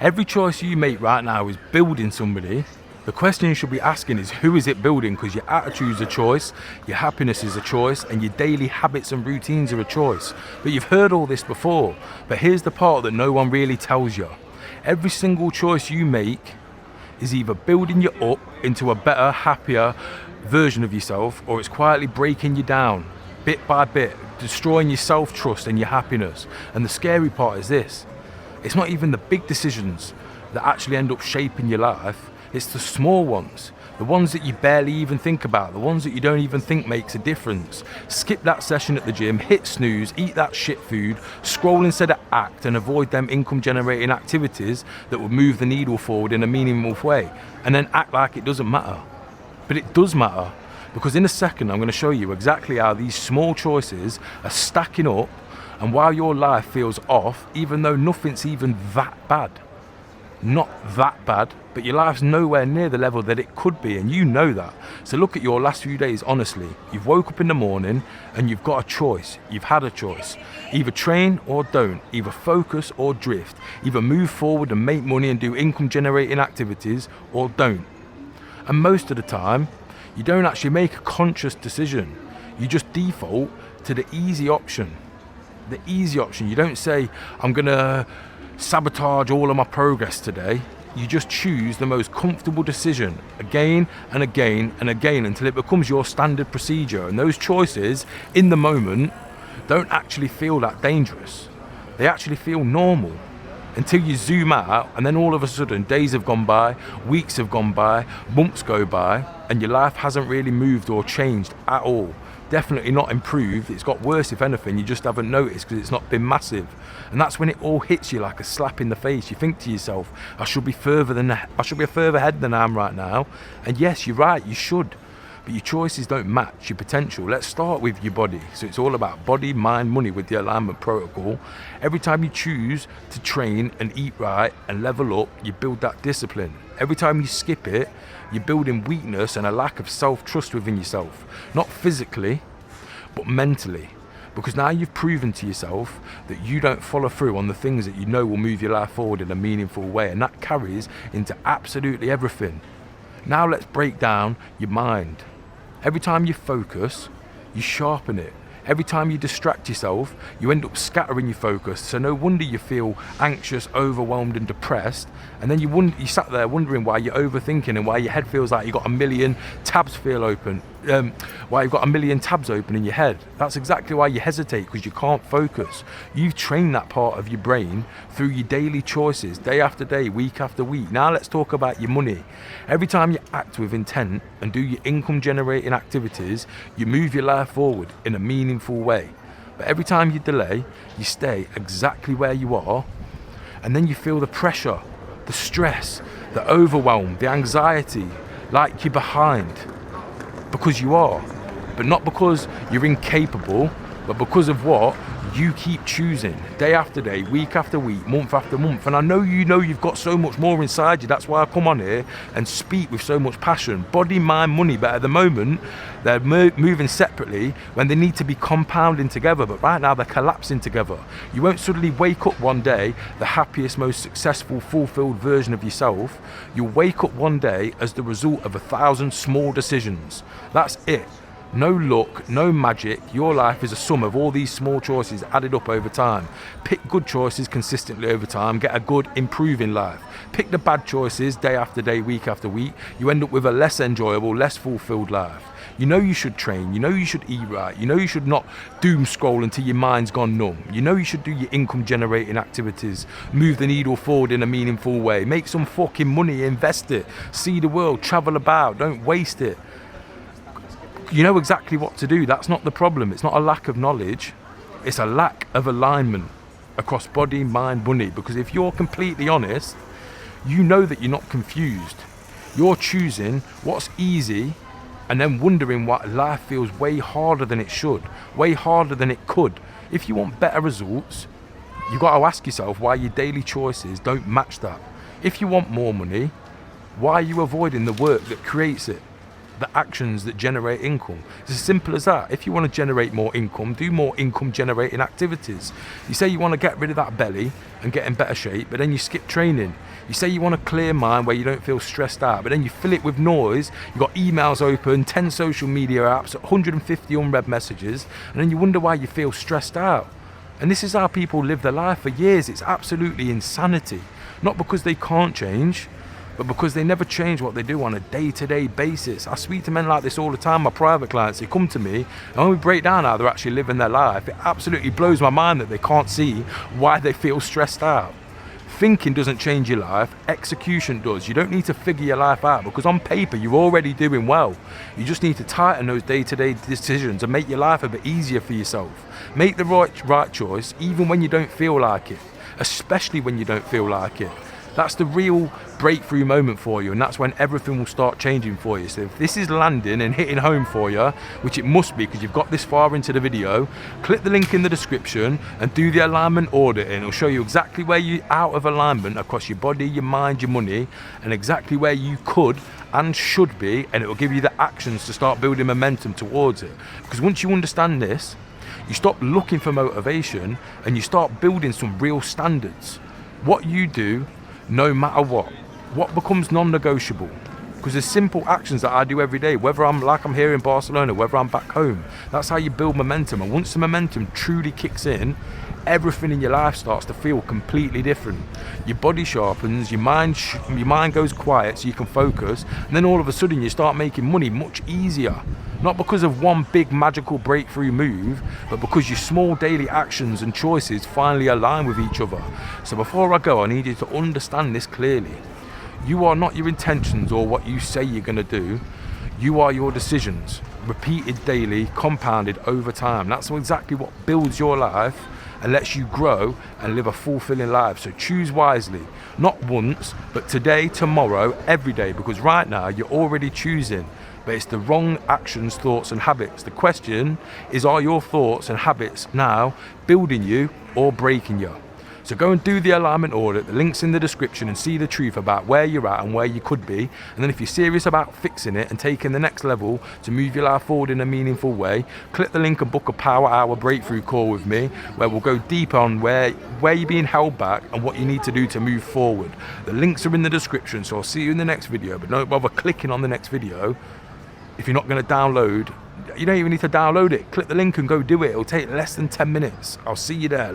Every choice you make right now is building somebody. The question you should be asking is, who is it building? Because your attitude is a choice, your happiness is a choice, and your daily habits and routines are a choice. But you've heard all this before. But here's the part that no one really tells you. Every single choice you make is either building you up into a better, happier version of yourself, or it's quietly breaking you down, bit by bit, destroying your self-trust and your happiness. And the scary part is this. It's not even the big decisions that actually end up shaping your life. It's the small ones, the ones that you barely even think about, the ones that you don't even think makes a difference. Skip that session at the gym, hit snooze, eat that shit food, scroll instead of act, and avoid them income generating activities that will move the needle forward in a meaningful way, and then act like it doesn't matter. But it does matter, because in a second I'm going to show you exactly how these small choices are stacking up, and while your life feels off, even though nothing's even that bad. Not that bad, but your life's nowhere near the level that it could be, and you know that. So look at your last few days honestly. You've woke up in the morning and you've got a choice. You've had a choice. Either train or don't, either focus or drift, either move forward and make money and do income generating activities, or don't. And most of the time, you don't actually make a conscious decision. You just default to the easy option. The easy option. You don't say, I'm gonna sabotage all of my progress today. You just choose the most comfortable decision again and again and again until it becomes your standard procedure. And those choices in the moment don't actually feel that dangerous. They actually feel normal until you zoom out, and then all of a sudden days have gone by, weeks have gone by, months go by, and your life hasn't really moved or changed at all. Definitely not improved. It's got worse, if anything. You just haven't noticed because it's not been massive. And that's when it all hits you like a slap in the face. You think to yourself, I should be further ahead than I am right now. And yes, you're right, you should. But your choices don't match your potential. Let's start with your body. So it's all about body, mind, money with the alignment protocol. Every time you choose to train and eat right and level up, you build that discipline. Every time you skip it, you're building weakness and a lack of self-trust within yourself. Not physically, but mentally. Because now you've proven to yourself that you don't follow through on the things that you know will move your life forward in a meaningful way. And that carries into absolutely everything. Now let's break down your mind. Every time you focus, you sharpen it. Every time you distract yourself, you end up scattering your focus. So no wonder you feel anxious, overwhelmed and depressed. And then you sat there wondering why you're overthinking and why your head feels like you've got a million tabs open in your head. That's exactly why you hesitate, because you can't focus. You've trained that part of your brain through your daily choices, day after day, week after week. Now let's talk about your money. Every time you act with intent and do your income generating activities, you move your life forward in a meaningful way. But every time you delay, you stay exactly where you are, and then you feel the pressure, the stress, the overwhelm, the anxiety, like you're behind. Because you are, but not because you're incapable, but because of what you keep choosing day after day, week after week, month after month. And I know you've got so much more inside you. That's why I come on here and speak with so much passion. Body, mind, money. But at the moment, they're moving separately when they need to be compounding together. But right now, they're collapsing together. You won't suddenly wake up one day the happiest, most successful, fulfilled version of yourself. You'll wake up one day as the result of 1,000 small decisions. That's it. No luck, no magic. Your life is a sum of all these small choices added up over time. Pick good choices consistently over time, get a good, improving life. Pick the bad choices day after day, week after week. You end up with a less enjoyable, less fulfilled life. You know you should train, you know you should eat right, you know you should not doom scroll until your mind's gone numb. You know you should do your income generating activities, move the needle forward in a meaningful way, make some fucking money, invest it, see the world, travel about, don't waste it. You know exactly what to do. That's not the problem. It's not a lack of knowledge. It's a lack of alignment across body, mind, money. Because if you're completely honest, you know that you're not confused. You're choosing what's easy and then wondering why life feels way harder than it should, way harder than it could. If you want better results, you've got to ask yourself why your daily choices don't match that. If you want more money, why are you avoiding the work that creates it? the actions that generate income. It's as simple as that. If you want to generate more income, do more income generating activities. You say you want to get rid of that belly and get in better shape, but then you skip training. You say you want a clear mind where you don't feel stressed out, but then you fill it with noise. You've got emails open, 10 social media apps, 150 unread messages, and then you wonder why you feel stressed out. And this is how people live their life for years. It's absolutely insanity. Not because they can't change, but because they never change what they do on a day-to-day basis. I speak to men like this all the time, my private clients. They come to me, and when we break down how they're actually living their life, it absolutely blows my mind that they can't see why they feel stressed out. Thinking doesn't change your life, execution does. You don't need to figure your life out, because on paper you're already doing well. You just need to tighten those day-to-day decisions and make your life a bit easier for yourself. Make the right choice even when you don't feel like it, especially when you don't feel like it. That's the real breakthrough moment for you, and that's when everything will start changing for you. So if this is landing and hitting home for you, which it must be because you've got this far into the video, click the link in the description and do the alignment audit, and it'll show you exactly where you're out of alignment across your body, your mind, your money, and exactly where you could and should be, and it will give you the actions to start building momentum towards it. Because once you understand this, you stop looking for motivation and you start building some real standards. What you do, no matter what becomes non-negotiable? Because there's simple actions that I do every day, whether I'm here in Barcelona, whether I'm back home. That's how you build momentum. And once the momentum truly kicks in, everything in your life starts to feel completely different. Your body sharpens, your mind goes quiet so you can focus, and then all of a sudden you start making money much easier. Not because of one big magical breakthrough move, but because your small daily actions and choices finally align with each other. So before I go, I need you to understand this clearly. You are not your intentions or what you say you're going to do. You are your decisions, repeated daily, compounded over time. That's exactly what builds your life and lets you grow and live a fulfilling life. So choose wisely, not once, but today, tomorrow, every day, because right now you're already choosing, but it's the wrong actions, thoughts and habits. The question is, are your thoughts and habits now building you or breaking you? So go and do the alignment audit. The link's in the description, and see the truth about where you're at and where you could be. And then if you're serious about fixing it and taking the next level to move your life forward in a meaningful way, click the link and book a power hour breakthrough call with me, where we'll go deep on where you're being held back and what you need to do to move forward. The links are in the description, so I'll see you in the next video. But don't bother clicking on the next video if you're not going to download. You don't even need to download it. Click the link and go do it. It'll take less than 10 minutes. I'll see you there.